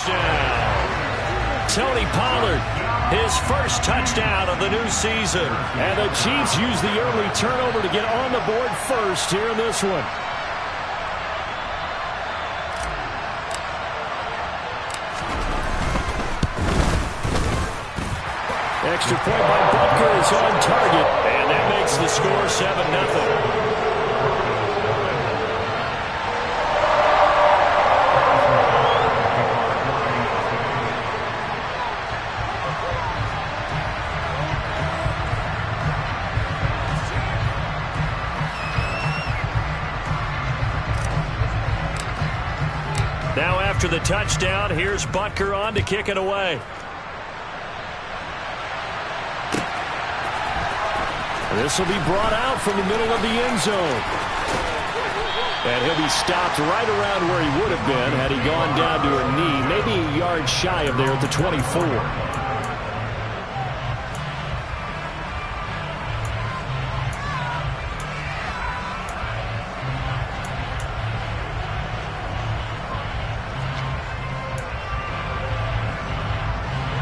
touchdown. Tony Pollard, his first touchdown of the new season. And the Chiefs use the early turnover to get on the board first here in this one. Extra point by Butker is on target, and that makes the score 7-0. Now after the touchdown, here's Butker on to kick it away. This will be brought out from the middle of the end zone. And he'll be stopped right around where he would have been had he gone down to a knee, maybe a yard shy of there at the 24.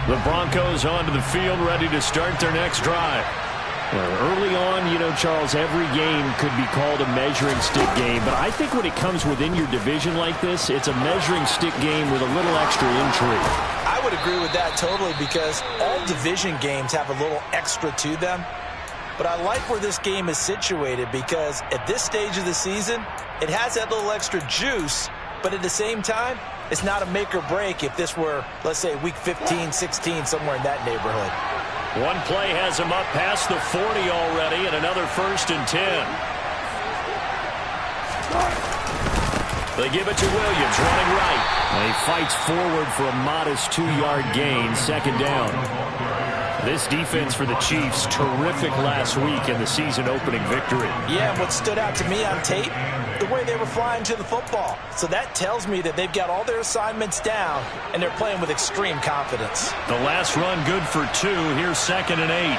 The Broncos onto the field, ready to start their next drive. Early on, you know, Charles, every game could be called a measuring stick game. But I think when it comes within your division like this, it's a measuring stick game with a little extra intrigue. I would agree with that totally, because all division games have a little extra to them. But I like where this game is situated, because at this stage of the season, it has that little extra juice. But at the same time, it's not a make or break if this were, let's say, week 15, 16, somewhere in that neighborhood. One play has him up past the 40 already, and another 1st and 10. They give it to Williams, running right. And he fights forward for a modest 2-yard gain, 2nd down. This defense for the Chiefs, terrific last week in the season-opening victory. Yeah, and what stood out to me on tape, the way they were flying to the football. So that tells me that they've got all their assignments down, and they're playing with extreme confidence. The last run good for 2. Here's 2nd and 8.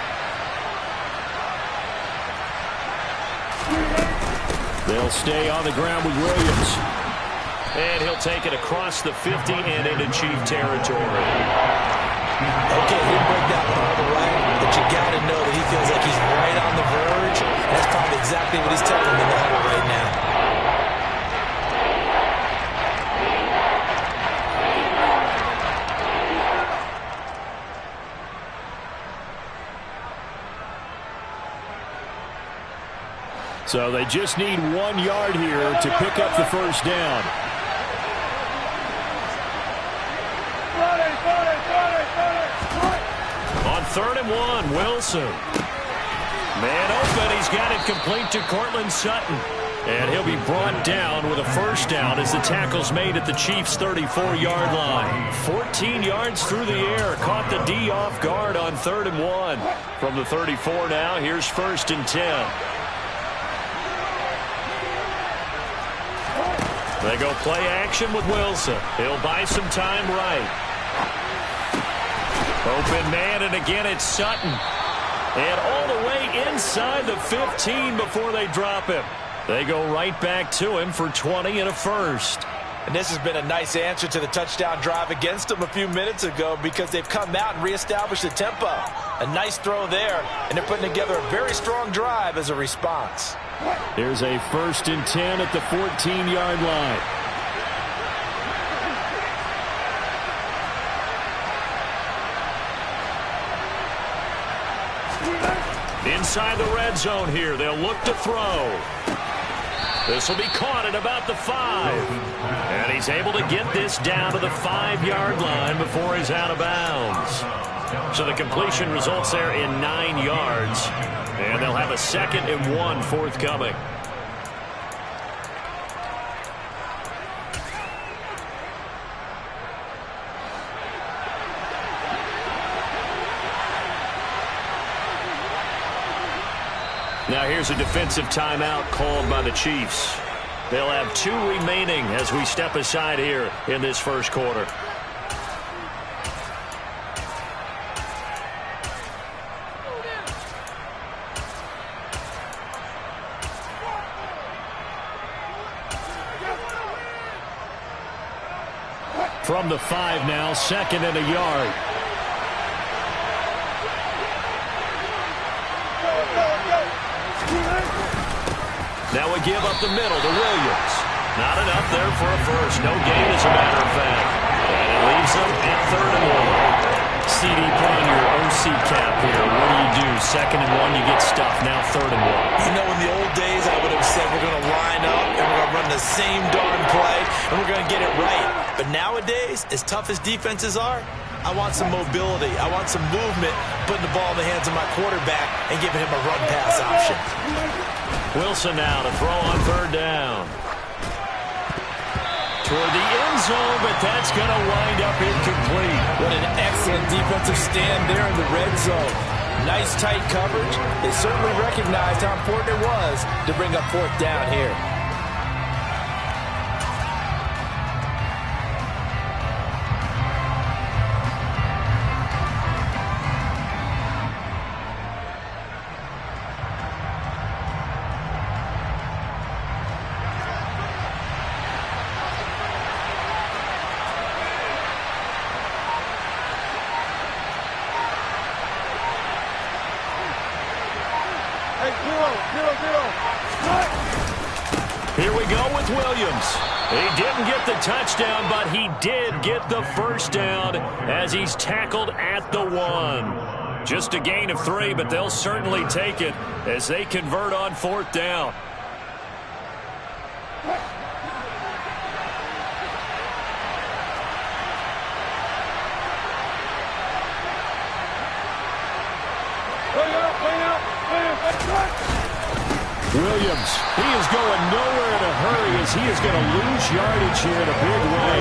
They'll stay on the ground with Williams. And he'll take it across the 50 and into Chief territory. Okay, he'll break that one all the way, but you got to know that he feels like he's right on the verge. And that's probably exactly what he's telling him in the huddle right now. So they just need 1 yard here to pick up the 1st down. On 3rd and 1, Wilson. Man open, he's got it complete to Cortland Sutton. And he'll be brought down with a 1st down as the tackle's made at the Chiefs' 34-yard line. 14 yards through the air, caught the D off guard on 3rd and 1. From the 34 now, here's 1st and 10. They go play action with Wilson. He'll buy some time right. Open man, and again it's Sutton. And all the way inside the 15 before they drop him. They go right back to him for 20 and a 1st. And this has been a nice answer to the touchdown drive against them a few minutes ago, because they've come out and reestablished the tempo. A nice throw there, and they're putting together a very strong drive as a response. Here's a 1st and 10 at the 14-yard line. Inside the red zone here, they'll look to throw. This will be caught at about the 5. And he's able to get this down to the 5-yard line before he's out of bounds. So the completion results there in 9 yards. And they'll have a 2nd and 1 forthcoming. Now here's a defensive timeout called by the Chiefs. They'll have 2 remaining as we step aside here in this 1st quarter. From the 5 now, 2nd and a yard. Now we give up the middle to Williams. Not enough there for a first. No gain, as a matter of fact. And it leaves them at 3rd and 1. CD, put on your OC cap here. What do? 2nd and 1, you get stuffed. Now 3rd and 1. You know, in the old days, I would have said we're going to line up and we're going to run the same darn play and we're going to get it right. But nowadays, as tough as defenses are, I want some mobility. I want some movement, putting the ball in the hands of my quarterback and giving him a run-pass option. Wilson now to throw on 3rd down. Toward the end zone, but that's going to wind up incomplete. What an excellent defensive stand there in the red zone. Nice tight coverage. They certainly recognized how important it was to bring up 4th down here. Here we go with Williams. He didn't get the touchdown, but he did get the first down as he's tackled at the 1. Just a gain of 3, but they'll certainly take it as they convert on 4th down. Williams, he is going nowhere in a hurry as he is going to lose yardage here in a big way.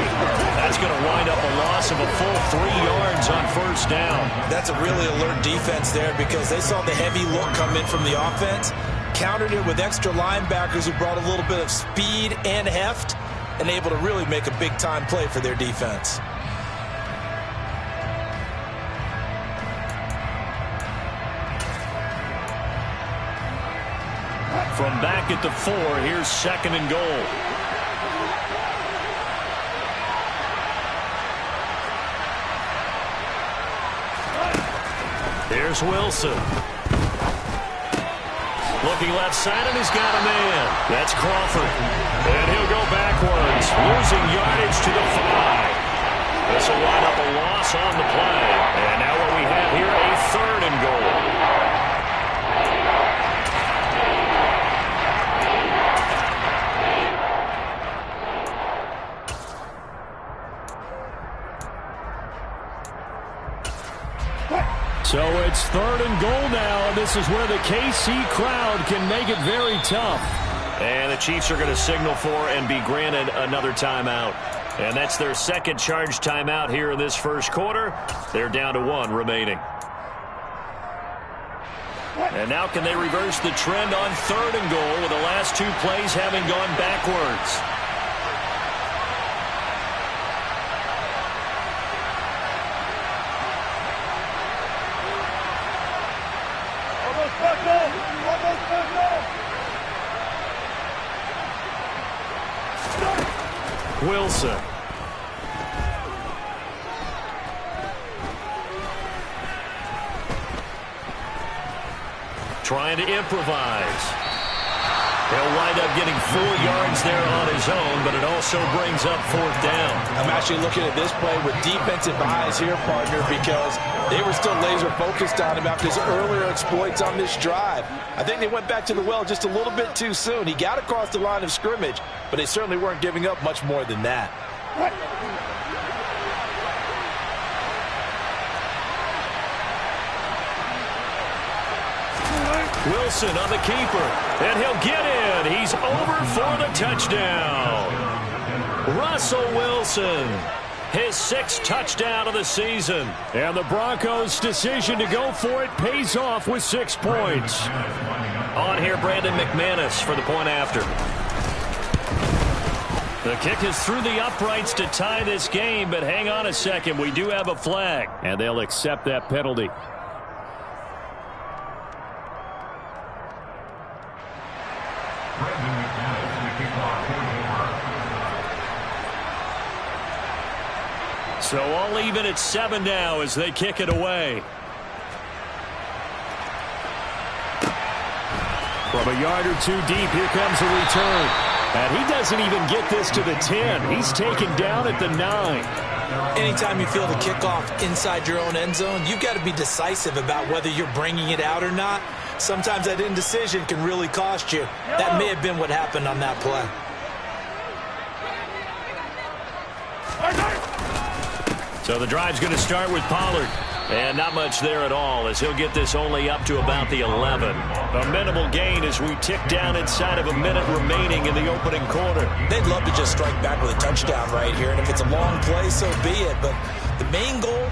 That's going to wind up a loss of a full 3 yards on 1st down. That's a really alert defense there because they saw the heavy look come in from the offense, countered it with extra linebackers who brought a little bit of speed and heft, and able to really make a big-time play for their defense. From back at the 4, here's 2nd and goal. Here's Wilson. Looking left side, and he's got a man. That's Crawford. And he'll go backwards, losing yardage to the 5. This will wind up a loss on the play. And now what we have here, a 3rd and goal. So it's 3rd and goal now, and this is where the KC crowd can make it very tough. And the Chiefs are going to signal for and be granted another timeout. And that's their 2nd charge timeout here in this 1st quarter. They're down to 1 remaining. And now can they reverse the trend on 3rd and goal with the last 2 plays having gone backwards? Wilson. Trying to improvise. He'll wind up getting 4 yards there on his own, but it also brings up 4th down. I'm actually looking at this play with defensive eyes here, partner, because they were still laser focused on him after his earlier exploits on this drive. I think they went back to the well just a little bit too soon. He got across the line of scrimmage, but they certainly weren't giving up much more than that. Wilson on the keeper, and he'll get in. He's over for the touchdown. Russell Wilson, his 6th touchdown of the season. And the Broncos' decision to go for it pays off with 6 points. On here, Brandon McManus for the point after. The kick is through the uprights to tie this game, but hang on a second. We do have a flag, and they'll accept that penalty. So all even at 7 now as they kick it away. From a yard or two deep, here comes a return. And he doesn't even get this to the 10. He's taken down at the 9. Anytime you feel the kickoff inside your own end zone, you've got to be decisive about whether you're bringing it out or not. Sometimes that indecision can really cost you. That may have been what happened on that play. So the drive's going to start with Pollard. And not much there at all as he'll get this only up to about the 11. A minimal gain as we tick down inside of a minute remaining in the opening quarter. They'd love to just strike back with a touchdown right here. And if it's a long play, so be it. But the main goal,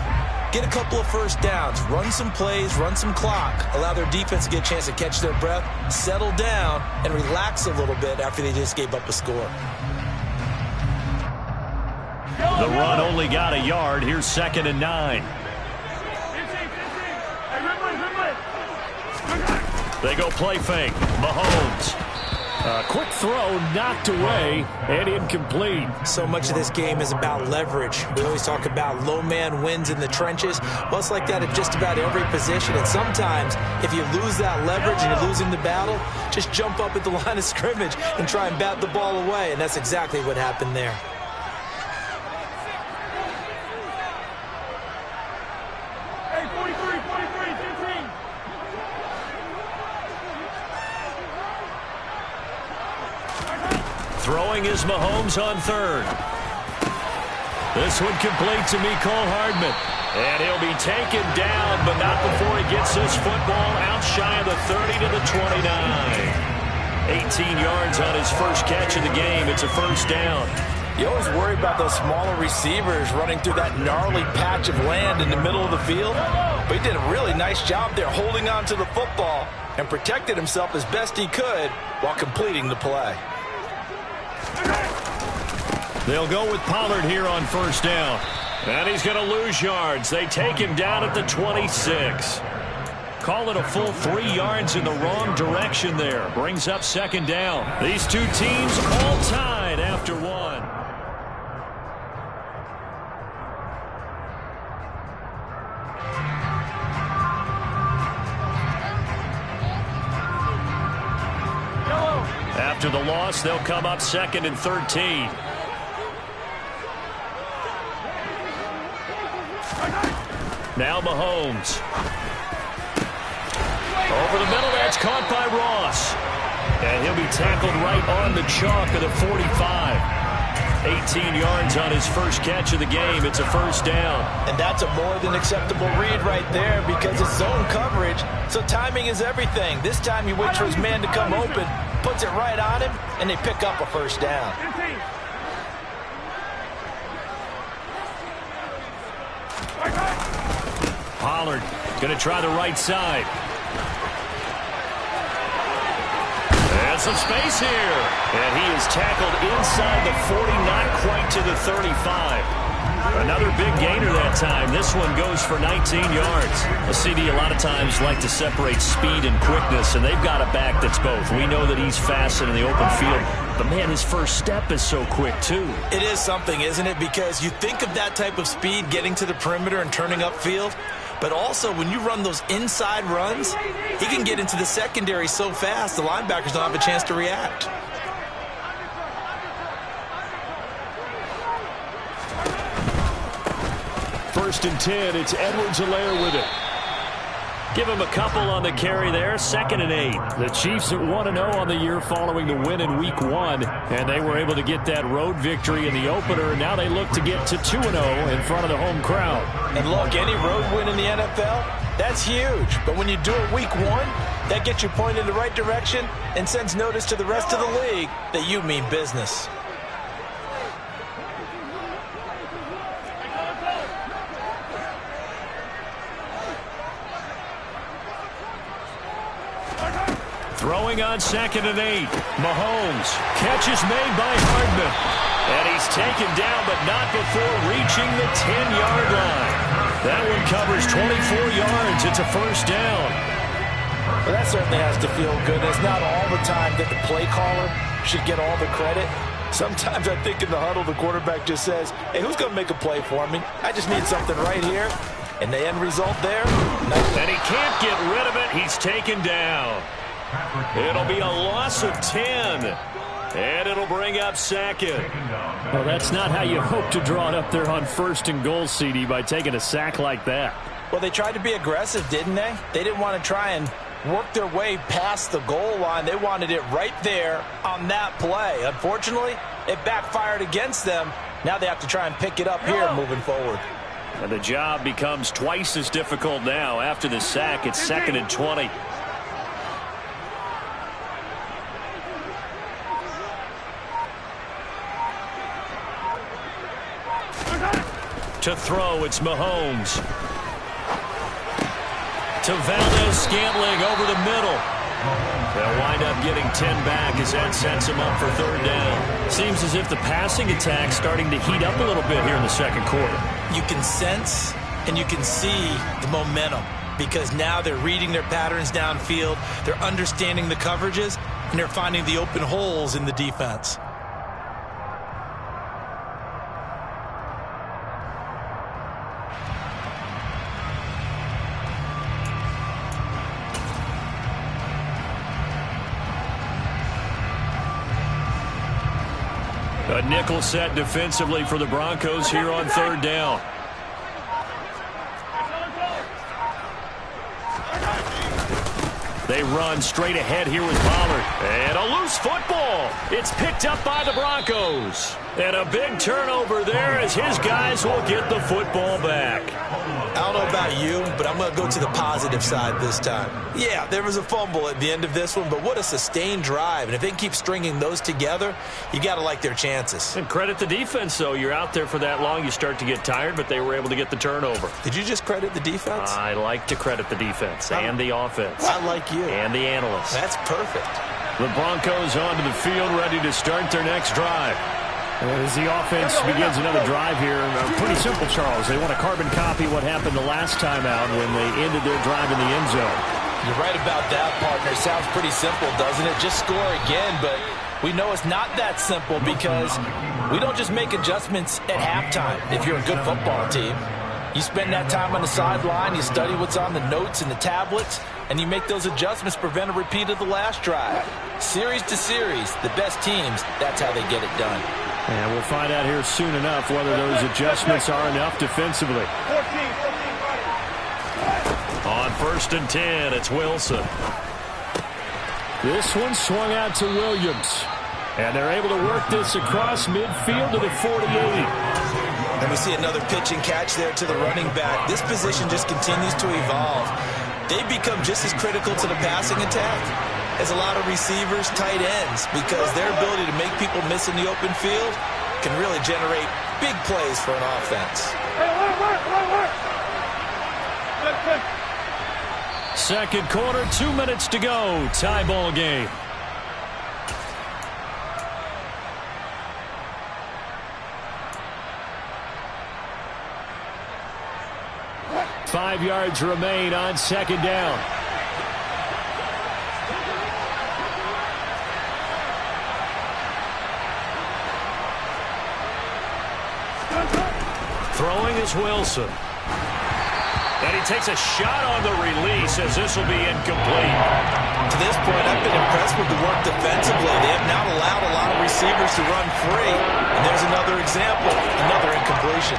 get a couple of first downs, run some plays, run some clock, allow their defense to get a chance to catch their breath, settle down, and relax a little bit after they just gave up a score. The run only got a yard. Here's 2nd and 9. They go play fake. Mahomes. A quick throw knocked away and incomplete. So much of this game is about leverage. We always talk about low man wins in the trenches. Well, it's like that at just about every position. And sometimes if you lose that leverage and you're losing the battle, just jump up at the line of scrimmage and try and bat the ball away. And that's exactly what happened there. Throwing is Mahomes on 3rd. This one complete to Mecole Hardman. And he'll be taken down, but not before he gets this football out shy of the 30 to the 29. 18 yards on his first catch of the game. It's a first down. You always worry about those smaller receivers running through that gnarly patch of land in the middle of the field. But he did a really nice job there holding on to the football and protected himself as best he could while completing the play. They'll go with Pollard here on first down. And he's going to lose yards. They take him down at the 26. Call it a full 3 yards in the wrong direction there. Brings up 2nd down. These two teams all tied after 1. After the loss, they'll come up 2nd and 13. Now Mahomes. Over the middle, that's caught by Ross. And he'll be tackled right on the chalk of the 45. 18 yards on his first catch of the game. It's a first down. And that's a more than acceptable read right there because it's zone coverage, so timing is everything. This time he waits for his man to come open, puts it right on him, and they pick up a first down. Pollard going to try the right side. And some space here. And he is tackled inside the 40, not quite to the 35. Another big gainer that time. This one goes for 19 yards. A CD a lot of times like to separate speed and quickness, and they've got a back that's both. We know that he's fast and in the open field, but man, his first step is so quick too. It is something, isn't it? Because you think of that type of speed getting to the perimeter and turning upfield, but also when you run those inside runs, he can get into the secondary so fast the linebackers don't have a chance to react. First and 10, it's Edwards-Helaire with it. Give him a couple on the carry there, 2nd and 8. The Chiefs at 1-0 on the year following the win in Week 1, and they were able to get that road victory in the opener. Now they look to get to 2-0 in front of the home crowd. And look, any road win in the NFL, that's huge. But when you do it Week 1, that gets you pointed in the right direction and sends notice to the rest of the league that you mean business. Throwing on 2nd and 8. Mahomes. Catch is made by Hardman. And he's taken down, but not before reaching the 10-yard line. That one covers 24 yards. It's a first down. Well, that certainly has to feel good. It's not all the time that the play caller should get all the credit. Sometimes I think in the huddle, the quarterback just says, hey, who's going to make a play for me? I just need something right here. And the end result there? Nothing. And he can't get rid of it. He's taken down. It'll be a loss of 10. And it'll bring up second. Well, that's not how you hope to draw it up there on 1st and goal, CD, by taking a sack like that. Well, they tried to be aggressive, didn't they? They didn't want to try and work their way past the goal line. They wanted it right there on that play. Unfortunately, it backfired against them. Now they have to try and pick it up here moving forward. And the job becomes twice as difficult now. After the sack, it's 2nd and 20. To throw, it's Mahomes. To Valdez-Scantling over the middle. They'll wind up getting 10 back as that sets them up for 3rd down. Seems as if the passing attack's starting to heat up a little bit here in the 2nd quarter. You can sense and you can see the momentum because now they're reading their patterns downfield, they're understanding the coverages, and they're finding the open holes in the defense. A nickel set defensively for the Broncos here on 3rd down. They run straight ahead here with Pollard. And a loose football. It's picked up by the Broncos. And a big turnover there as his guys will get the football back. I don't know about you, but I'm going to go to the positive side this time. Yeah, there was a fumble at the end of this one, but what a sustained drive. And if they can keep stringing those together, you got to like their chances. And credit the defense, though. You're out there for that long, you start to get tired, but they were able to get the turnover. Did you just credit the defense? I like to credit the defense and the offense. I like you. And the analysts. That's perfect. The Broncos onto the field, ready to start their next drive. As the offense begins another drive here, pretty simple, Charles. They want to carbon copy what happened the last time out when they ended their drive in the end zone. You're right about that, partner. Sounds pretty simple, doesn't it? Just score again, but we know it's not that simple because we don't just make adjustments at halftime if you're a good football team. You spend that time on the sideline, you study what's on the notes and the tablets, and you make those adjustments, prevent a repeat of the last drive. Series to series, the best teams, that's how they get it done. And we'll find out here soon enough whether those adjustments are enough defensively. On 1st and 10, it's Wilson. This one swung out to Williams. And they're able to work this across midfield to the 48. And we see another pitch and catch there to the running back. This position just continues to evolve. They become just as critical to the passing attack as a lot of receivers, tight ends, because their ability to make people miss in the open field can really generate big plays for an offense. Second quarter, 2 minutes to go. Tie ball game. Five yards remain on 2nd down. Throwing is Wilson. And he takes a shot on the release as this will be incomplete. To this point, I've been impressed with the work defensively. They have not allowed a lot of receivers to run free. And there's another example, another incompletion.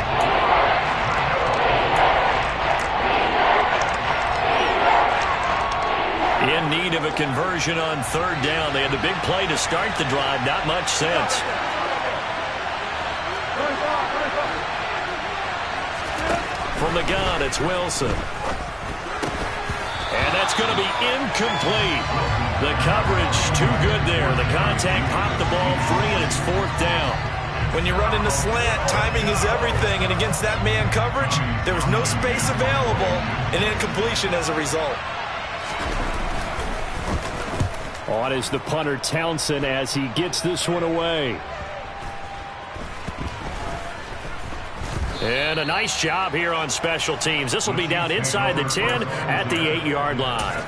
In need of a conversion on 3rd down. They had the big play to start the drive. Not much sense. From the gun, it's Wilson. And that's going to be incomplete. The coverage too good there. The contact popped the ball free, and it's 4th down. When you're running the slant, timing is everything. And against that man coverage, there was no space available, and incompletion as a result. On is the punter Townsend as he gets this one away. And a nice job here on special teams. This will be down inside the 10 at the 8-yard line.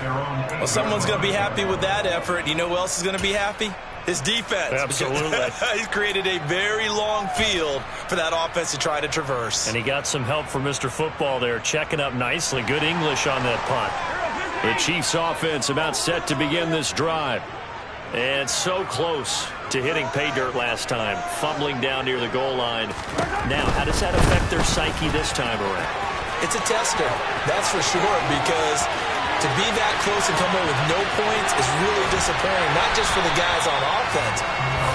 Well, someone's going to be happy with that effort. You know who else is going to be happy? His defense. Absolutely. He's created a very long field for that offense to try to traverse. And he got some help from Mr. Football there, checking up nicely. Good English on that punt. The Chiefs offense about set to begin this drive. And so close to hitting pay dirt last time, fumbling down near the goal line. Now, how does that affect their psyche this time around? It's a tester, that's for sure, because to be that close and come away with no points is really disappointing, not just for the guys on offense,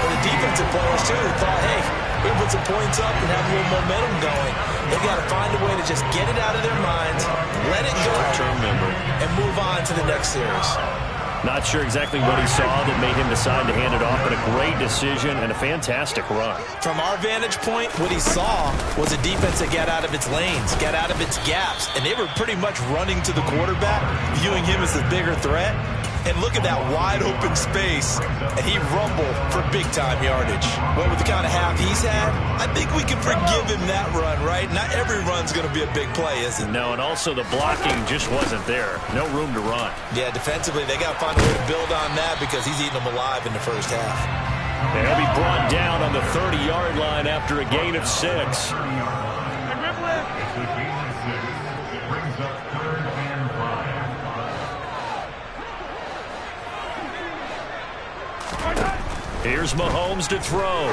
but the defensive players, too, who thought, hey, we can put some points up and have a little momentum going. They've got to find a way to just get it out of their minds, let it go, Short-term memory, and move on to the next series. Not sure exactly what he saw that made him decide to hand it off, but a great decision and a fantastic run. From our vantage point, what he saw was a defense that got out of its lanes, got out of its gaps, and they were pretty much running to the quarterback, viewing him as the bigger threat. And look at that wide open space, and he rumbled for big-time yardage. Well, with the kind of half he's had, I think we can forgive him that run, right? Not every run's going to be a big play, is it? No, and also the blocking just wasn't there. No room to run. Yeah, defensively, they got to find a way to build on that because he's eating them alive in the first half. And he'll be brought down on the 30-yard line after a gain of 6. Here's Mahomes to throw.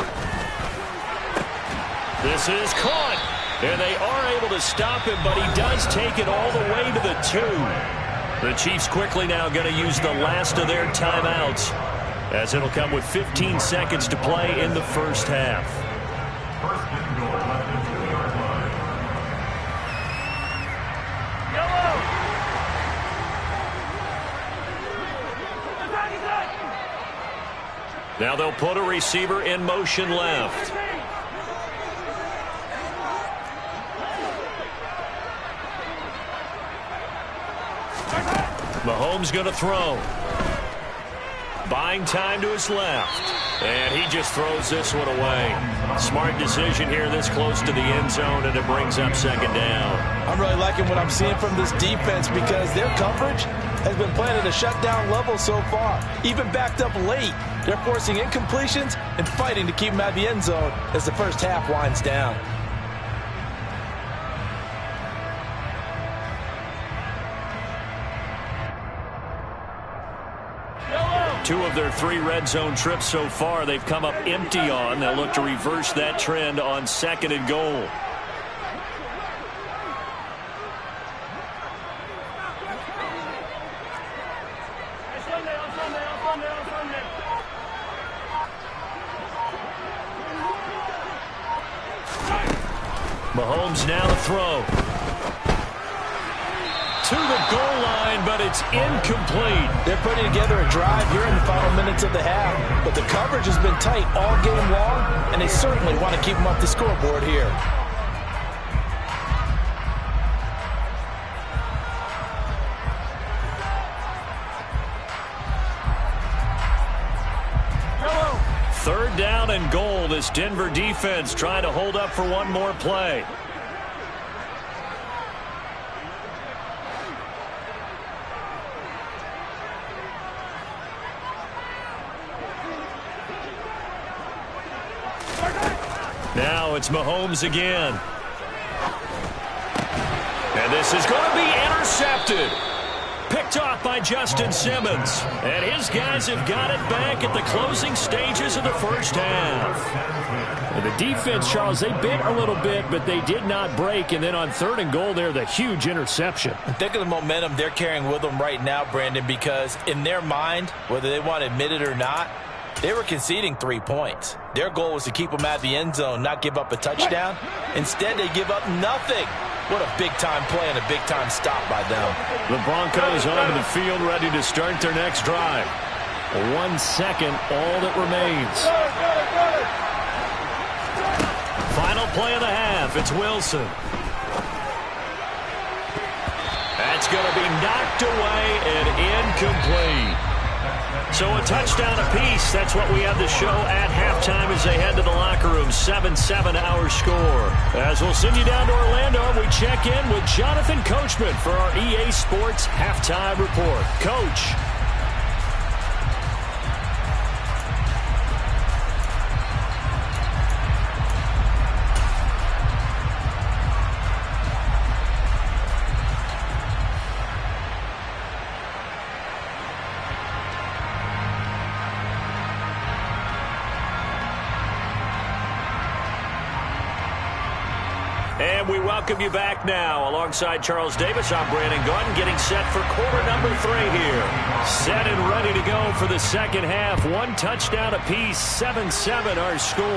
This is caught. And they are able to stop him, but he does take it all the way to the 2. The Chiefs quickly now going to use the last of their timeouts, as it'll come with 15 seconds to play in the first half. Now they'll put a receiver in motion left. Mahomes going to throw. Buying time to his left. And he just throws this one away. Smart decision here this close to the end zone, and it brings up second down. I'm really liking what I'm seeing from this defense because their coverage has been playing at a shutdown level so far. Even backed up late, they're forcing incompletions and fighting to keep them out of the end zone as the first half winds down. Two of their 3 red zone trips so far they've come up empty on. They'll look to reverse that trend on second and goal. Mahomes now to throw. To the goal line, but it's incomplete. They're putting together a drive here in the final minutes of the half, but the coverage has been tight all game long, and they certainly want to keep them off the scoreboard here. Third down and goal. This Denver defense trying to hold up for one more play. Now it's Mahomes again. And this is going to be intercepted. Picked off by Justin Simmons. And his guys have got it back at the closing stages of the first half. And the defense, Charles, they bit a little bit, but they did not break. And then on third and goal there, the huge interception. Think of the momentum they're carrying with them right now, Brandon, because in their mind, whether they want to admit it or not, they were conceding 3 points. Their goal was to keep them out of the end zone, not give up a touchdown. Instead, they give up nothing. What a big-time play and a big-time stop by them. The Broncos onto the field ready to start their next drive. 1 second, all that remains. Final play of the half. It's Wilson. That's going to be knocked away and incomplete. So a touchdown apiece. That's what we have to show at halftime as they head to the locker room. 7-7 our score. As we'll send you down to Orlando, we check in with Jonathan Coachman for our EA Sports Halftime Report. Coach. And we welcome you back now. Alongside Charles Davis, I'm Brandon Gunn, getting set for quarter number 3 here. Set and ready to go for the second half. 1 touchdown apiece, 7-7 our score.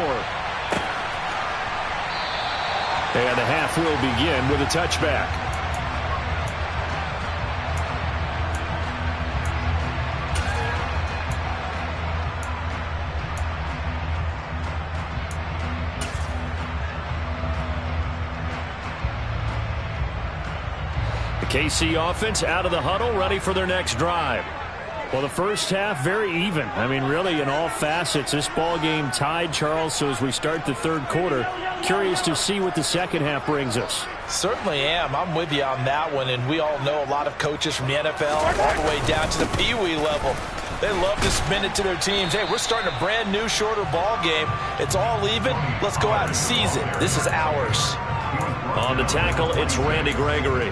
And the half will begin with a touchback. KC offense out of the huddle, ready for their next drive. Well, the first half, very even. I mean, really, in all facets, this ball game tied, Charles. So as we start the third quarter, curious to see what the second half brings us. Certainly am. I'm with you on that one. And we all know a lot of coaches from the NFL all the way down to the Pee Wee level. They love to spin it to their teams. Hey, we're starting a brand new, shorter ball game. It's all even. Let's go out and seize it. This is ours. On the tackle, it's Randy Gregory.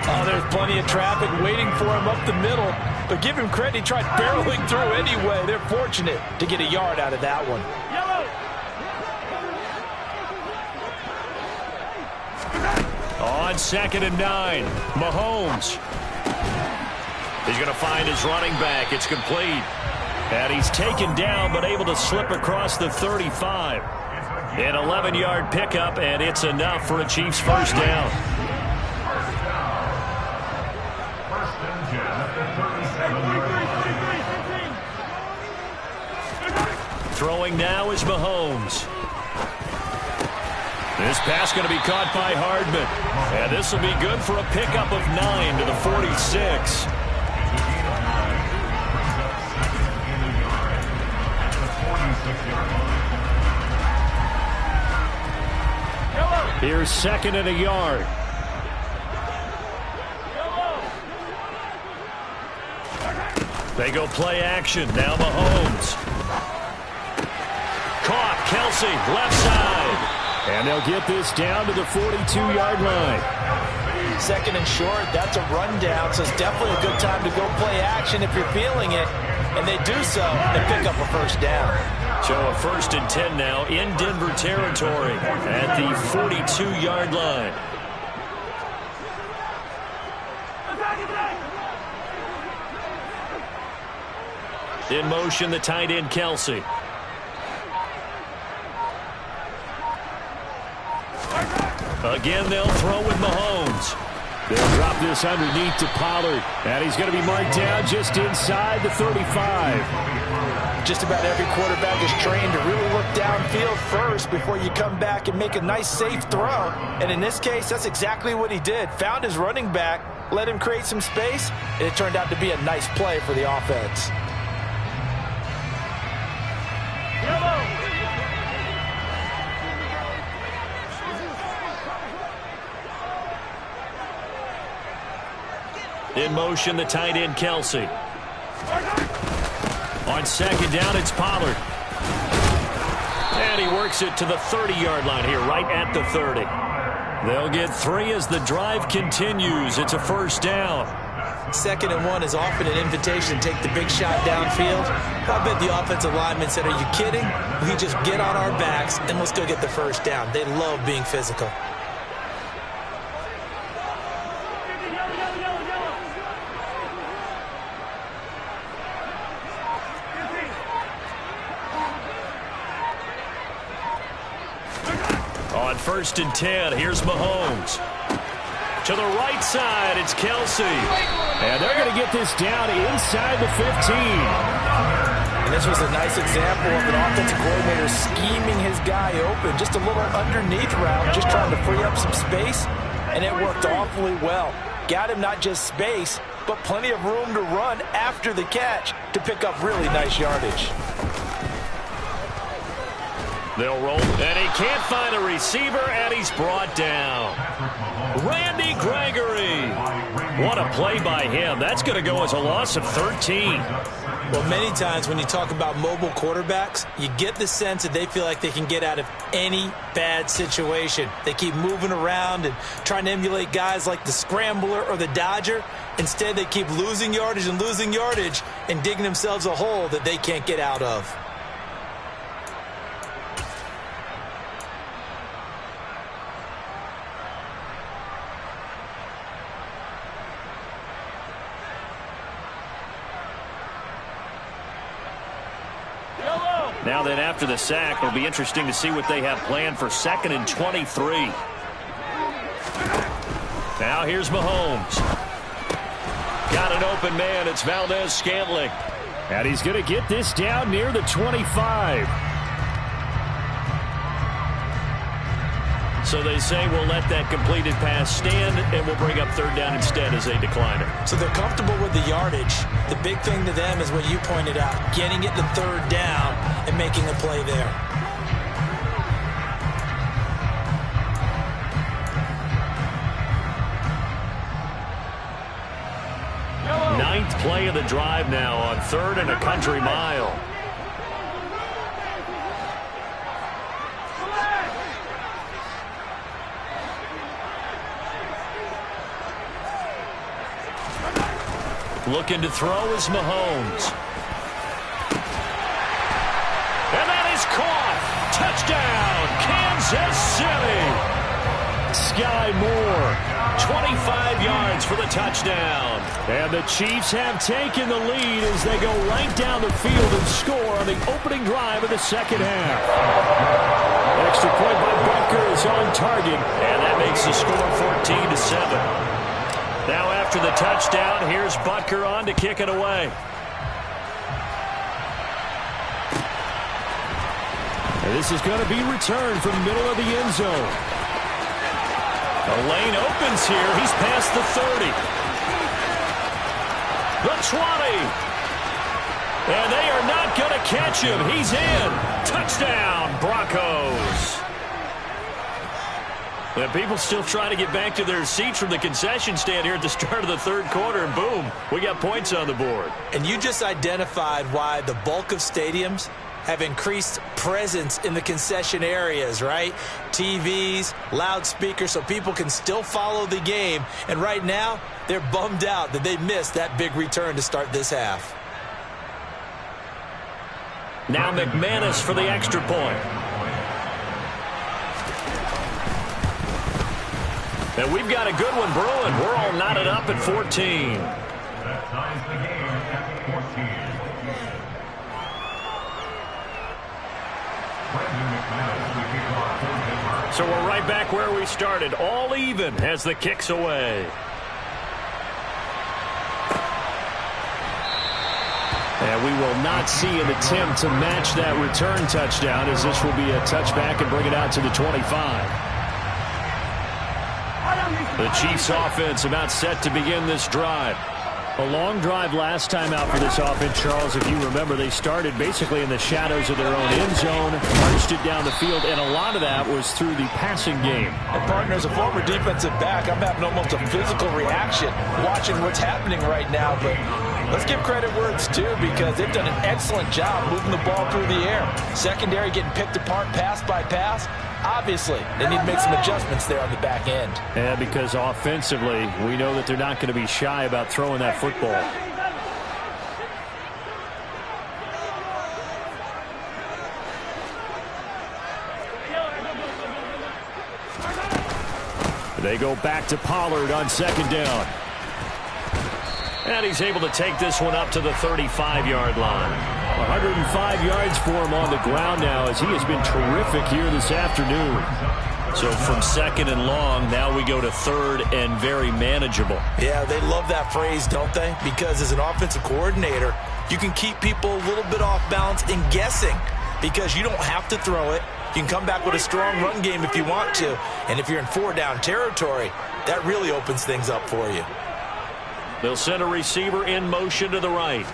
Oh, there's plenty of traffic waiting for him up the middle. But give him credit, he tried barreling through anyway. They're fortunate to get a yard out of that one. On 2nd and 9, Mahomes. He's going to find his running back. It's complete. And he's taken down, but able to slip across the 35. An 11-yard pickup, and it's enough for a Chiefs first down. Throwing now is Mahomes. This pass going to be caught by Hardman. And this will be good for a pickup of 9 to the 46. Here's 2nd and a yard. They go play action. Now Mahomes. Caught. Kelsey, left side. And they'll get this down to the 42-yard line. 2nd and short. That's a rundown, so it's definitely a good time to go play action if you're feeling it. And they do so and pick up a first down. So a 1st and 10 now in Denver territory at the 42-yard line. In motion, the tight end, Kelsey. Again, they'll throw with Mahomes. They'll drop this underneath to Pollard. And he's going to be marked down just inside the 35. Just about every quarterback is trained to really look downfield first before you come back and make a nice, safe throw. And in this case, that's exactly what he did. Found his running back, let him create some space, and it turned out to be a nice play for the offense. In motion, the tight end, Kelsey. On 2nd down, it's Pollard. And he works it to the 30-yard line here, right at the 30. They'll get 3 as the drive continues. It's a first down. 2nd and 1 is often an invitation to take the big shot downfield. I bet the offensive lineman said, are you kidding? We just get on our backs and let's go get the first down. They love being physical. On 1st and 10, here's Mahomes. To the right side, it's Kelsey. And they're going to get this down inside the 15. And this was a nice example of an offensive coordinator scheming his guy open. Just a little underneath route, just trying to free up some space. And it worked awfully well. Got him not just space, but plenty of room to run after the catch to pick up really nice yardage. They'll roll, and he can't find a receiver, and he's brought down. Randy Gregory. What a play by him. That's going to go as a loss of 13. Well, many times when you talk about mobile quarterbacks, you get the sense that they feel like they can get out of any bad situation. They keep moving around and trying to emulate guys like the Scrambler or the Dodger. Instead, they keep losing yardage and digging themselves a hole that they can't get out of. Now then, after the sack, it'll be interesting to see what they have planned for 2nd and 23. Now here's Mahomes. Got an open man. It's Valdez-Scantling. And he's going to get this down near the 25. So they say we'll let that completed pass stand, and we'll bring up 3rd down instead as a decliner. So they're comfortable with the yardage. The big thing to them is what you pointed out, getting it to 3rd down and making a play there. Ninth play of the drive now on 3rd and a country mile. Looking to throw is Mahomes. And that is caught. Touchdown, Kansas City. Sky Moore, 25 yards for the touchdown. And the Chiefs have taken the lead as they go right down the field and score on the opening drive of the 2nd half. Extra point by Butker is on target. And that makes the score 14-7. Now after the touchdown, here's Butker on to kick it away. And this is going to be returned from the middle of the end zone. The lane opens here. He's past the 30. The 20. And they are not going to catch him. He's in. Touchdown, Broncos. And people still trying to get back to their seats from the concession stand here at the start of the 3rd quarter, and boom, we got points on the board. And you just identified why the bulk of stadiums have increased presence in the concession areas, right? TVs, loudspeakers, so people can still follow the game. And right now, they're bummed out that they missed that big return to start this half. Now McManus for the extra point. And we've got a good one brewing. We're all knotted up at 14. That ties the game at 14. So we're right back where we started. All even as the kick's away. And we will not see an attempt to match that return touchdown, as this will be a touchback and bring it out to the 25. The Chiefs offense about set to begin this drive. A long drive last time out for this offense, Charles. If you remember, they started basically in the shadows of their own end zone, marched it down the field, and a lot of that was through the passing game. And partner, as a former defensive back, I'm having almost a physical reaction watching what's happening right now. But let's give credit where it's due, because they've done an excellent job moving the ball through the air. Secondary getting picked apart pass by pass. Obviously, they need to make some adjustments there on the back end. Yeah, because offensively, we know that they're not going to be shy about throwing that football. They go back to Pollard on 2nd down. And he's able to take this one up to the 35-yard line. 105 yards for him on the ground now, as he has been terrific here this afternoon. So from 2nd and long, now we go to 3rd and very manageable. Yeah, they love that phrase, don't they? Because as an offensive coordinator, you can keep people a little bit off balance and guessing, because you don't have to throw it. You can come back with a strong run game if you want to. And if you're in 4-down territory, that really opens things up for you. They'll send a receiver in motion to the right.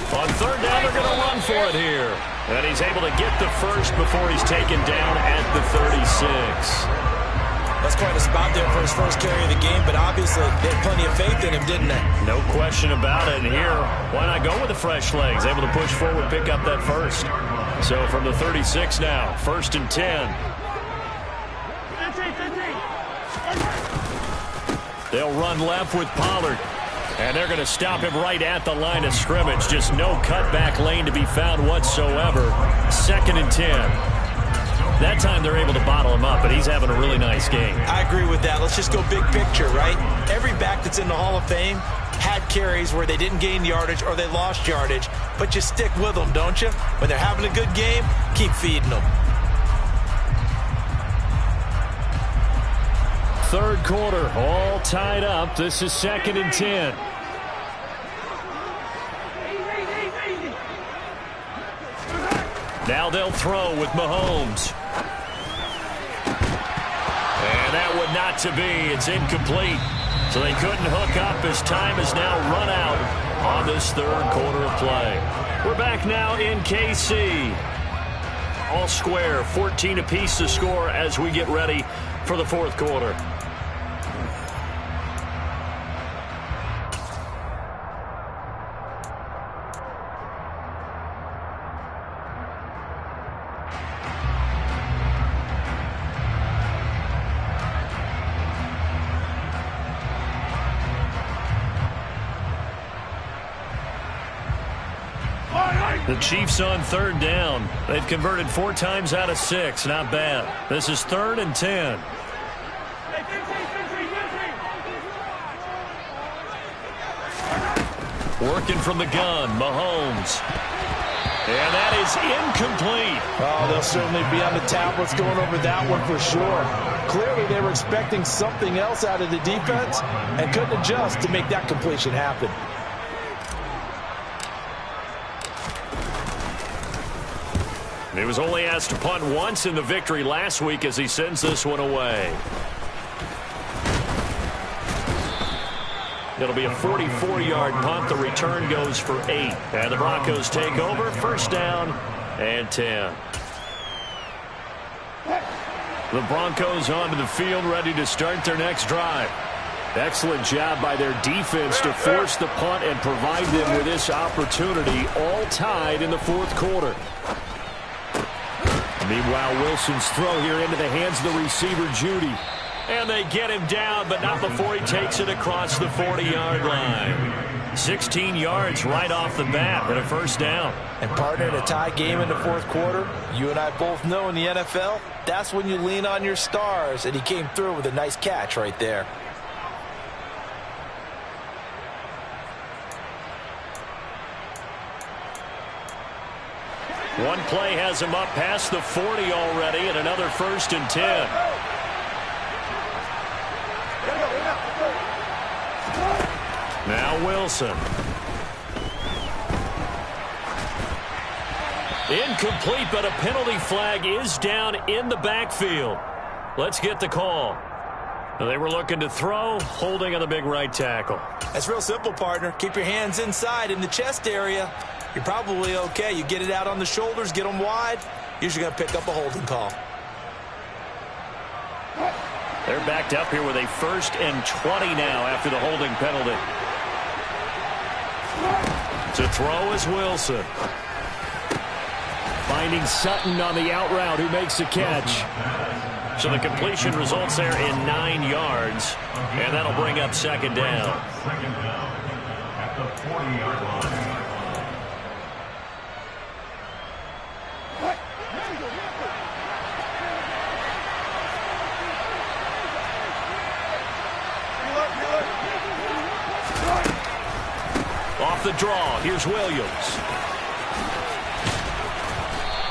On 3rd down, they're going to run for it here. And he's able to get the first before he's taken down at the 36. That's quite a spot there for his first carry of the game, but obviously they had plenty of faith in him, didn't they? No question about it. And here, why not go with the fresh legs? Able to push forward, pick up that first. So from the 36 now, 1st and 10. They'll run left with Pollard. And they're going to stop him right at the line of scrimmage. Just no cutback lane to be found whatsoever. 2nd and 10. That time they're able to bottle him up, but he's having a really nice game. I agree with that. Let's just go big picture, right? Every back that's in the Hall of Fame had carries where they didn't gain yardage or they lost yardage, but you stick with them, don't you? When they're having a good game, keep feeding them. Third quarter, all tied up. This is 2nd and 10. Now they'll throw with Mahomes. And that would not to be. It's incomplete. So they couldn't hook up as time has now run out on this third quarter of play. We're back now in KC. All square, 14 apiece to score as we get ready for the fourth quarter. The Chiefs on third down. They've converted 4 times out of 6. Not bad. This is 3rd and 10. Working from the gun, Mahomes. And that is incomplete. Oh, they'll certainly be on the tablets going over that one for sure. Clearly they were expecting something else out of the defense and couldn't adjust to make that completion happen. He was only asked to punt once in the victory last week as he sends this one away. It'll be a 44-yard punt. The return goes for 8. And the Broncos take over. First down and 10. The Broncos onto the field, ready to start their next drive. Excellent job by their defense to force the punt and provide them with this opportunity, all tied in the fourth quarter. Meanwhile, Wilson's throw here into the hands of the receiver, Judy. And they get him down, but not before he takes it across the 40-yard line. 16 yards right off the bat and a first down. And partner, in a tie game in the fourth quarter, you and I both know in the NFL, that's when you lean on your stars, and he came through with a nice catch right there. One play has him up past the 40 already, and another 1st and 10. Now Wilson. Incomplete, but a penalty flag is down in the backfield. Let's get the call. They were looking to throw, holding on the big right tackle. That's real simple, partner. Keep your hands inside in the chest area. You're probably okay. You get it out on the shoulders, get them wide, usually going to pick up a holding call. They're backed up here with a 1st and 20 now after the holding penalty. To throw is Wilson. Finding Sutton on the out route, who makes the catch. So the completion results there in 9 yards, and that'll bring up 2nd down. Second down at the 40-yard line. Off the draw, here's Williams.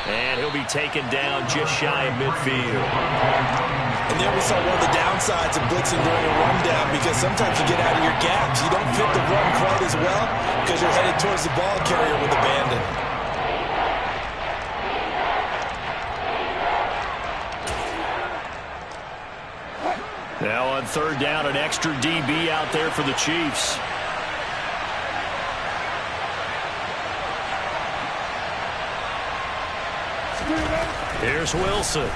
And he'll be taken down just shy of midfield. And there we saw one of the downsides of blitzing during a rundown, because sometimes you get out of your gaps. You don't fit the run quite as well because you're headed towards the ball carrier with abandon. Now on 3rd down, an extra DB out there for the Chiefs. Here's Wilson.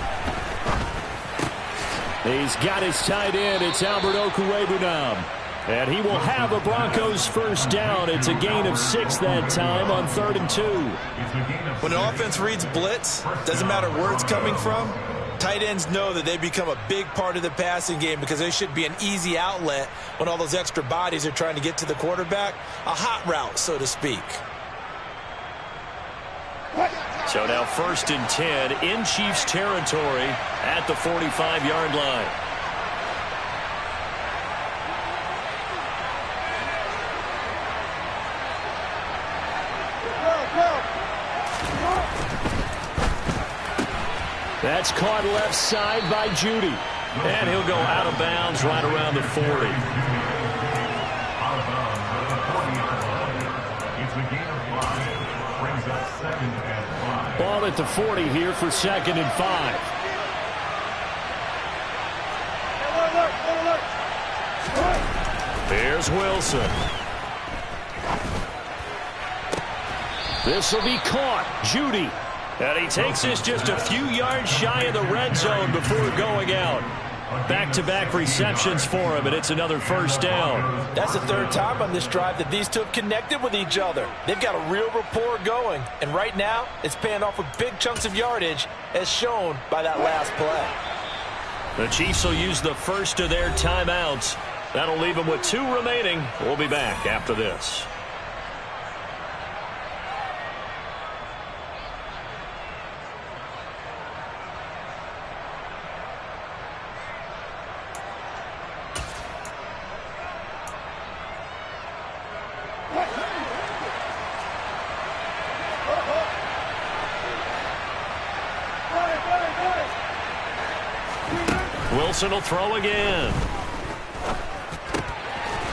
He's got his tight end. It's Albert Okwuegbunam. And he will have a Broncos first down. It's a gain of 6 that time on 3rd and 2. When an offense reads blitz, doesn't matter where it's coming from, tight ends know that they become a big part of the passing game because they should be an easy outlet when all those extra bodies are trying to get to the quarterback. A hot route, so to speak. So now 1st and 10 in Chiefs territory at the 45-yard line. That's caught left side by Judy. And he'll go out of bounds right around the 40. Out of bounds at the 40-yard line. It's a gain of 5. Brings up 2nd and 5. Ball at the 40 here for 2nd and 5. There's Wilson. This will be caught. Judy. And he takes this just a few yards shy of the red zone before going out. Back-to-back receptions for him, and it's another first down. That's the 3rd time on this drive that these two have connected with each other. They've got a real rapport going, and right now it's paying off with big chunks of yardage, as shown by that last play. The Chiefs will use the first of their timeouts. That'll leave them with 2 remaining. We'll be back after this. Wilson will throw again.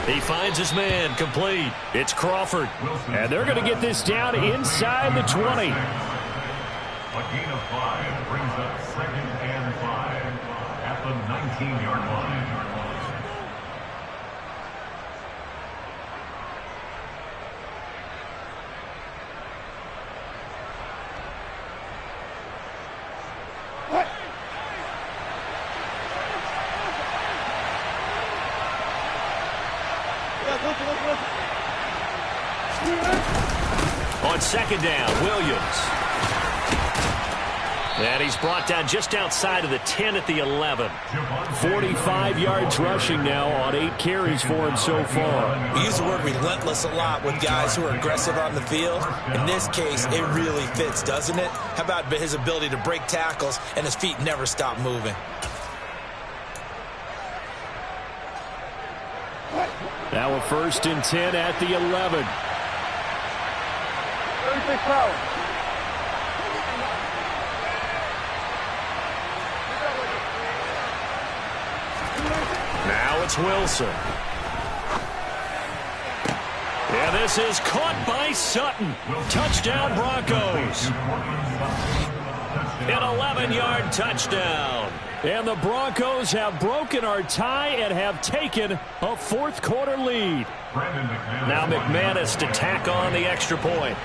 He finds his man, complete. It's Crawford. And they're going to get this down inside the 20. A gain of 5 brings up 2nd and 5 at the 19-yard line. On 2nd down, Williams. And he's brought down just outside of the 10 at the 11. 45 yards rushing now on 8 carries for him so far. We use the word relentless a lot with guys who are aggressive on the field. In this case, it really fits, doesn't it? How about his ability to break tackles and his feet never stop moving? Now a 1st and 10 at the 11. Now it's Wilson. And this is caught by Sutton. Touchdown Broncos. An 11-yard touchdown. And the Broncos have broken our tie and have taken a 4th quarter lead. Now McManus to tack on the extra point.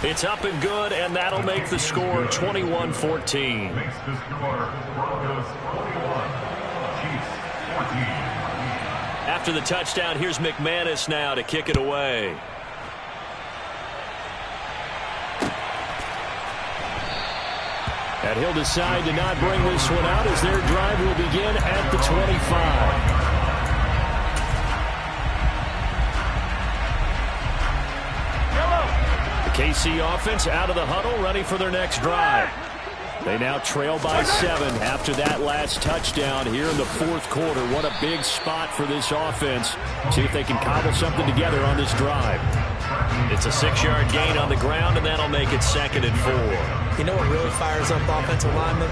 It's up and good, and that'll make the score 21-14. Makes the score Broncos 41, Chiefs 14. After the touchdown, here's McManus now to kick it away. And he'll decide to not bring this one out as their drive will begin at the 25. The KC offense out of the huddle, ready for their next drive. They now trail by 7 after that last touchdown here in the 4th quarter. What a big spot for this offense. See if they can cobble something together on this drive. It's a 6-yard gain on the ground, and that'll make it 2nd and 4. You know what really fires up offensive linemen?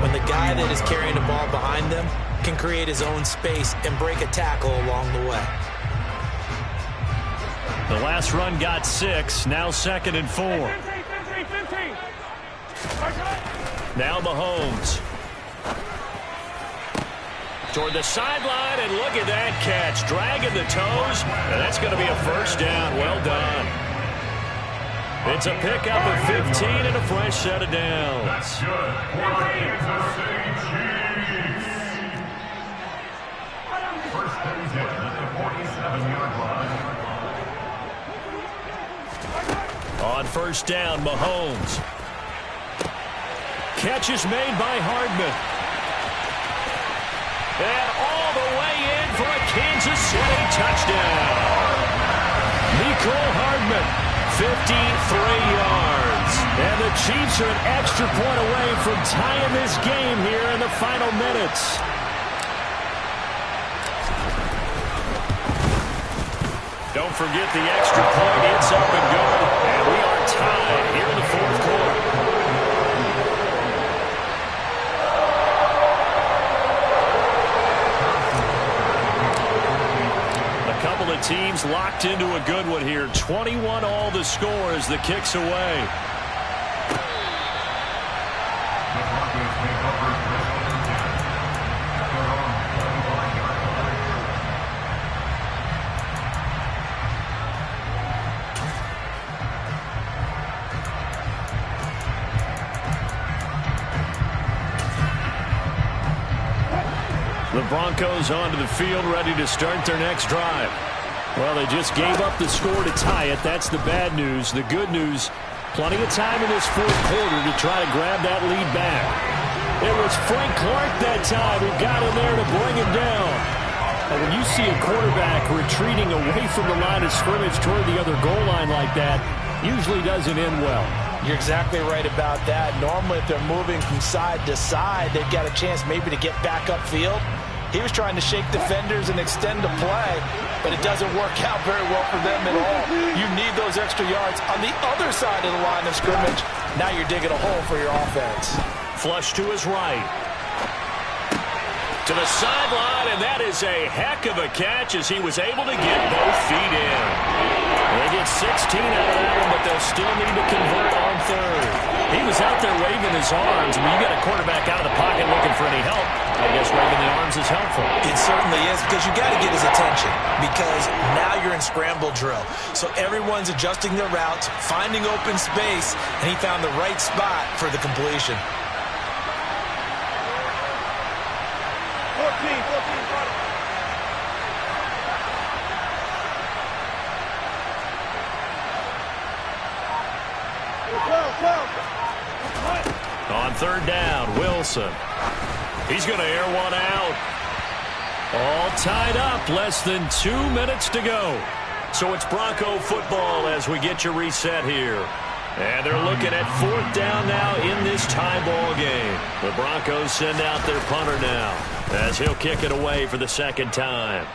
When the guy that is carrying the ball behind them can create his own space and break a tackle along the way. The last run got 6, now 2nd and 4. Now Mahomes. Toward the sideline, and look at that catch. Dragging the toes, and that's going to be a first down. Well done. It's a pickup of 15 and a fresh set of downs. That's good for the Kansas City Chiefs. First and 10 at the 47-yard line. On first down, Mahomes. Catch is made by Hardman. And all the way in for a Kansas City touchdown. Nicole Hardman, 53 yards. And the Chiefs are an extra point away from tying this game here in the final minutes. Don't forget the extra point. It's up and good. And we are tied here in the 4th quarter. seems locked into a good one here. 21 all the score as the kick's away. The Broncos take over first and 10 at their own 35-yard line. The Broncos onto the field, ready to start their next drive. Well, they just gave up the score to tie it. That's the bad news. The good news, plenty of time in this fourth quarter to try to grab that lead back. It was Frank Clark that time who got in there to bring him down. And when you see a quarterback retreating away from the line of scrimmage toward the other goal line like that, usually doesn't end well. You're exactly right about that. Normally, if they're moving from side to side, they've got a chance maybe to get back upfield. He was trying to shake defenders and extend the play, but it doesn't work out very well for them at all. You need those extra yards on the other side of the line of scrimmage. Now you're digging a hole for your offense. Flush to his right. To the sideline, and that is a heck of a catch as he was able to get both feet in. They get 16 out of that one, but they'll still need to convert on third. He was out there waving his arms. When you got a quarterback out of the pocket looking for any help, I guess waving the arms is helpful. It certainly is, because you got to get his attention, because now you're in scramble drill. So everyone's adjusting their routes, finding open space, and he found the right spot for the completion. 14. On third down, Wilson. He's going to air one out. All tied up, less than 2 minutes to go. So it's Bronco football as we get you reset here. And they're looking at fourth down now in this tie ball game. The Broncos send out their punter now as he'll kick it away for the second time.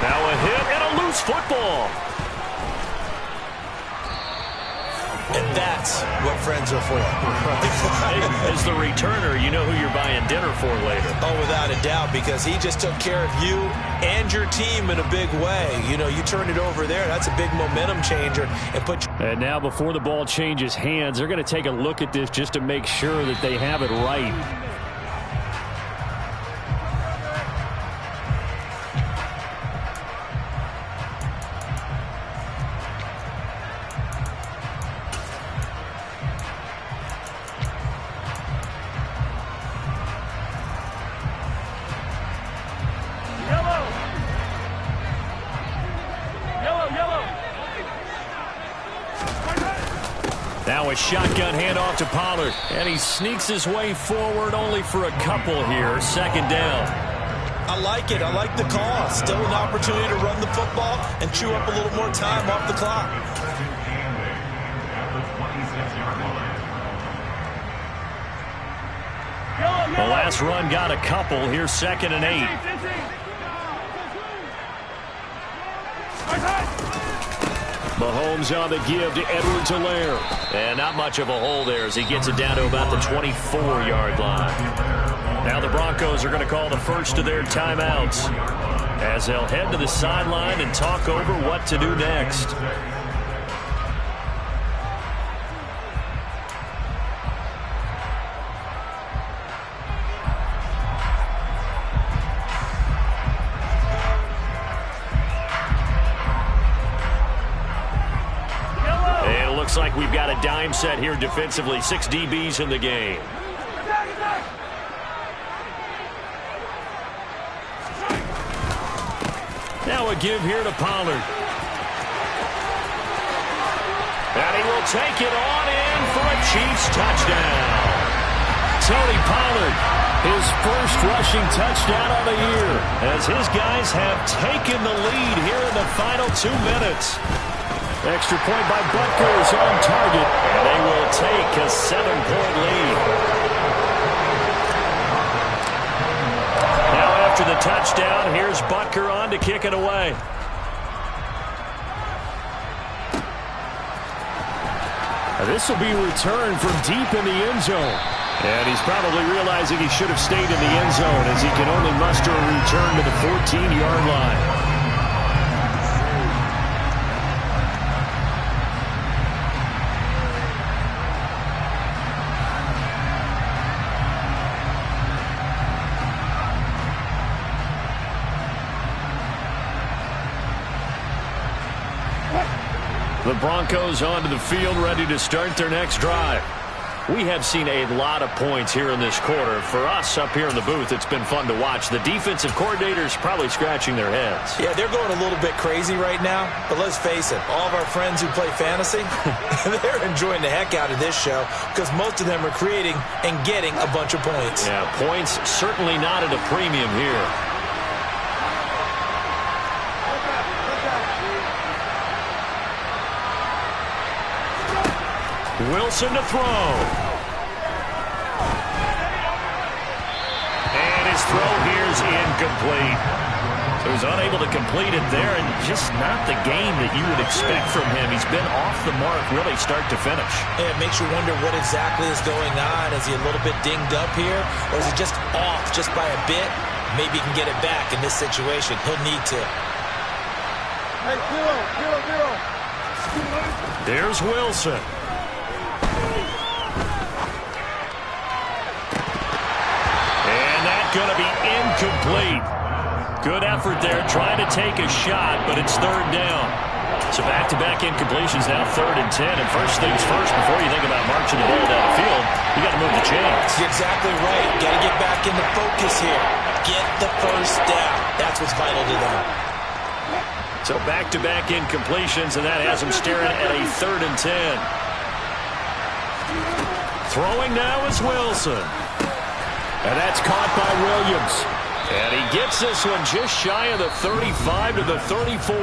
Now a hit and a loose football. And that's what friends are for. Hey, as the returner, you know who you're buying dinner for later. Oh, without a doubt, because he just took care of you and your team in a big way. You know, you turn it over there, that's a big momentum changer. And now before the ball changes hands, they're going to take a look at this just to make sure that they have it right. Now a shotgun handoff to Pollard, and he sneaks his way forward only for a couple here. Second down. I like it. I like the call. Still an opportunity to run the football and chew up a little more time off the clock. The last run got a couple. Here's 2nd and 8. Mahomes on the give to Edwards-Helaire. And not much of a hole there as he gets it down to about the 24-yard line. Now the Broncos are going to call the first of their timeouts as they'll head to the sideline and talk over what to do next. Looks like we've got a dime set here defensively. 6 DBs in the game. Now a give here to Pollard. And he will take it on in for a Chiefs touchdown. Tony Pollard, his first rushing touchdown of the year, as his guys have taken the lead here in the final 2 minutes. Extra point by Butker is on target, and they will take a 7-point lead. Now after the touchdown, here's Butker on to kick it away. This will be returned from deep in the end zone. And he's probably realizing he should have stayed in the end zone as he can only muster a return to the 14-yard line. The Broncos onto the field, ready to start their next drive. We have seen a lot of points here in this quarter. For us up here in the booth, it's been fun to watch. The defensive coordinators probably scratching their heads. Yeah, they're going a little bit crazy right now. But let's face it, all of our friends who play fantasy, they're enjoying the heck out of this show because most of them are creating and getting a bunch of points. Yeah, points certainly not at a premium here. Wilson to throw. And his throw here is incomplete. So he's unable to complete it there, and just not the game that you would expect from him. He's been off the mark really start to finish. Yeah, it makes you wonder what exactly is going on. Is he a little bit dinged up here, or is he just off just by a bit? Maybe he can get it back in this situation. He'll need to. Hey, zero. There's Wilson. Going to be incomplete. Good effort there, trying to take a shot, but it's third down. So back-to-back incompletions, now 3rd and 10. And first things first, before you think about marching the ball down the field, you got to move the chains. You're exactly right. Got to get back into focus here. Get the first down. That's what's vital to them. So back-to-back incompletions, and that has them staring at a 3rd and 10. Throwing now is Wilson. And that's caught by Williams. And he gets this one just shy of the 35 to the 34.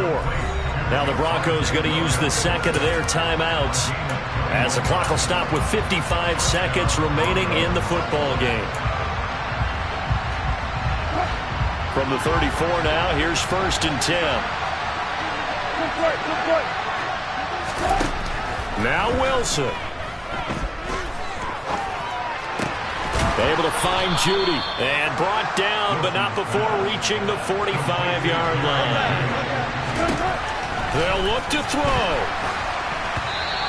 Now the Broncos going to use the second of their timeouts as the clock will stop with 55 seconds remaining in the football game. From the 34 now, here's 1st and 10. Now Wilson. Able to find Judy and brought down, but not before reaching the 45-yard line. They'll look to throw.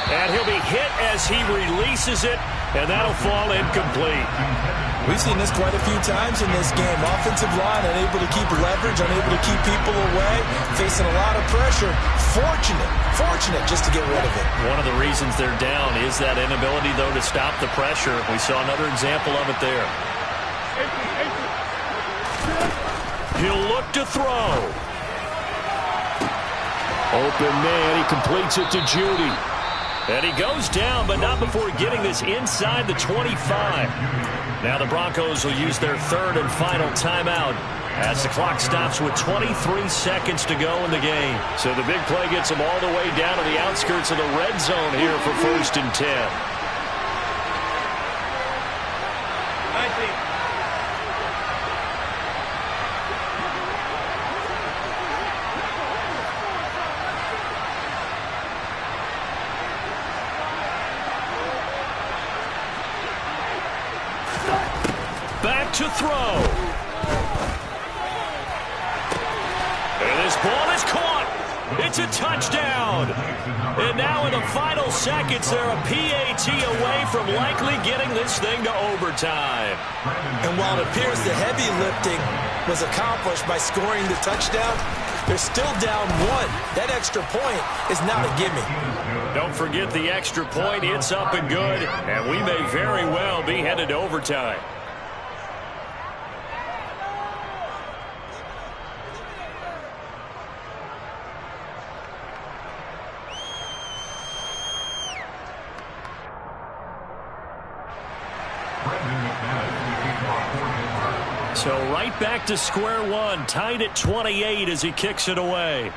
And he'll be hit as he releases it, and that'll fall incomplete. We've seen this quite a few times in this game. Offensive line unable to keep leverage, unable to keep people away, facing a lot of pressure. Fortunate just to get rid of it. One of the reasons they're down is that inability, though, to stop the pressure. We saw another example of it there. He'll look to throw. Open man, he completes it to Judy. And he goes down, but not before getting this inside the 25. Now the Broncos will use their 3rd and final timeout as the clock stops with 23 seconds to go in the game. So the big play gets them all the way down to the outskirts of the red zone here for 1st and 10. 19. Back to throw. And this ball is caught. It's a touchdown. And now in the final seconds, they're a PAT away from likely getting this thing to overtime. And while it appears the heavy lifting was accomplished by scoring the touchdown, they're still down 1. That extra point is not a gimme. Don't forget the extra point. It's up and good. And we may very well be headed to overtime. So right back to square one, tied at 28 as he kicks it away.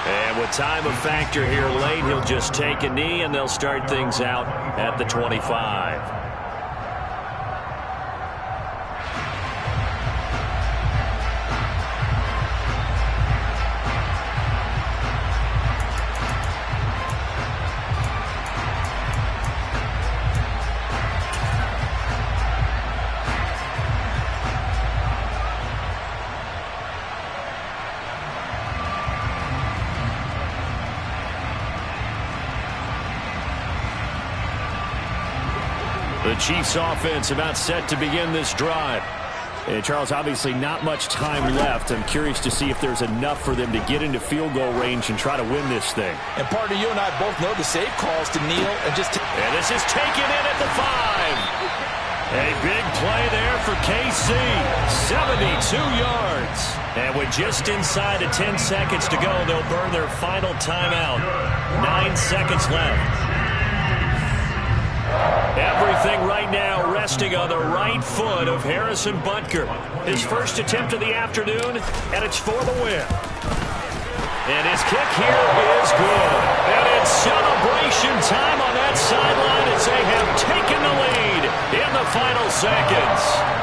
And with time a factor here late, he'll just take a knee and they'll start things out at the 25. The Chiefs offense about set to begin this drive. And Charles, obviously not much time left. I'm curious to see if there's enough for them to get into field goal range and try to win this thing. And partner, you and I both know the safe calls to kneel and just... And this is taken in at the 5. A big play there for KC. 72 yards. And with just inside of 10 seconds to go, they'll burn their final timeout. 9 seconds left. Everything right now resting on the right foot of Harrison Butker. His first attempt of the afternoon, and it's for the win. And his kick here is good. And it's celebration time on that sideline as they have taken the lead in the final seconds.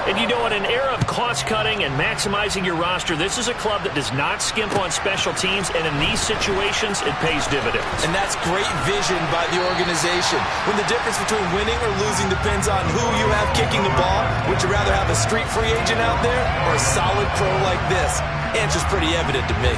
And you know, in an era of cost-cutting and maximizing your roster, this is a club that does not skimp on special teams, and in these situations, it pays dividends. And that's great vision by the organization. When the difference between winning or losing depends on who you have kicking the ball, would you rather have a street free agent out there or a solid pro like this? Answer's pretty evident to me.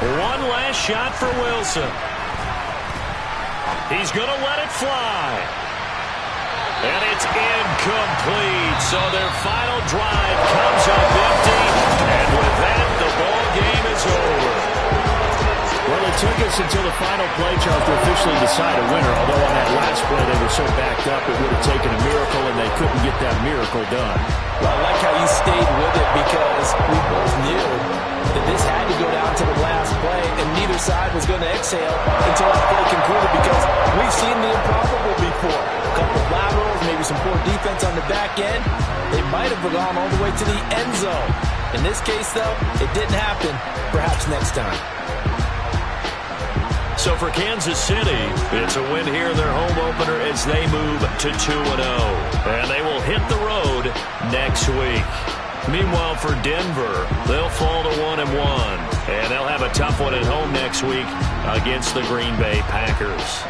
One last shot for Wilson. He's going to let it fly. And it's incomplete. So their final drive comes up empty. And with that, the ball game is over. Well, it took us until the final play, Charles, to officially decide a winner. Although on that last play they were so backed up, it would have taken a miracle, and they couldn't get that miracle done. Well, I like how you stayed with it because we both knew that this had to go down to the last play, and neither side was going to exhale until that play concluded because we've seen the improbable before. A couple of laterals, maybe some poor defense on the back end. They might have gone all the way to the end zone. In this case, though, it didn't happen. Perhaps next time. So for Kansas City, it's a win here in their home opener as they move to 2-0. And they will hit the road next week. Meanwhile, for Denver, they'll fall to 1-1. And they'll have a tough one at home next week against the Green Bay Packers.